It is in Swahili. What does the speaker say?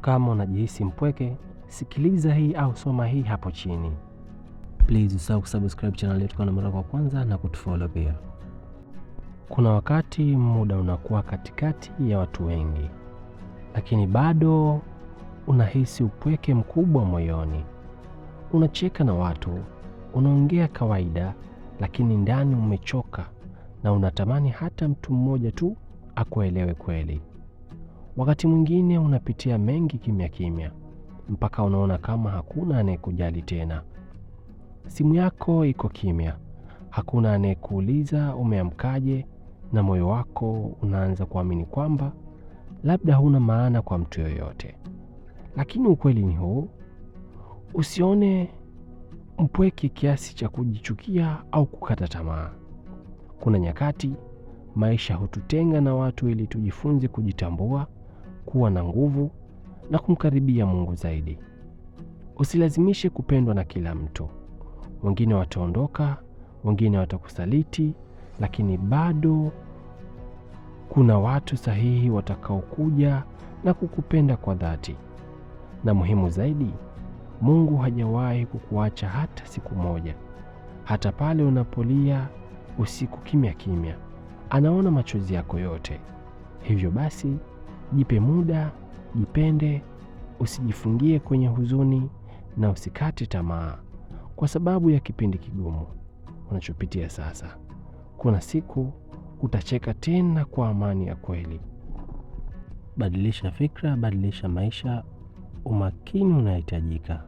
Kama unajihisi mpweke, sikiliza hii au soma hii hapo chini. Please usahau kusubscribe channel yetu kwa mara ya kwanza na kutufollow pia. Kuna wakati muda unakuwa katikati ya watu wengi, lakini bado unahisi upweke mkubwa moyoni. Unacheka na watu, unaongea kawaida, lakini ndani umechoka na unatamani hata mtu mmoja tu akuelewe kweli. Wakati mwingine unapitia mengi kimya kimya, mpaka unaona kama hakuna anayekujali tena. Simu yako iko kimya, hakuna anayekuuliza umeamkaje, na moyo wako unaanza kuamini kwamba labda huna maana kwa mtu yoyote. Lakini ukweli ni huu, usione mpweke kiasi cha kujichukia au kukata tamaa. Kuna nyakati maisha hututenga na watu ili tujifunze kujitambua, kuwa na nguvu na kumkaribia Mungu zaidi. Usilazimishe kupendwa na kila mtu. Wengine wataondoka, wengine watakusaliti, lakini bado kuna watu sahihi watakaokuja na kukupenda kwa dhati. Na muhimu zaidi, Mungu hajawahi kukuacha hata siku moja. Hata pale unapolia usiku kimya kimya, anaona machozi yako yote. Hivyo basi, jipe muda, jipende, usijifungie kwenye huzuni na usikate tamaa kwa sababu ya kipindi kigumu unachopitia sasa. Kuna siku utacheka tena kwa amani ya kweli. Badilisha fikra, badilisha maisha. Umakini unahitajika.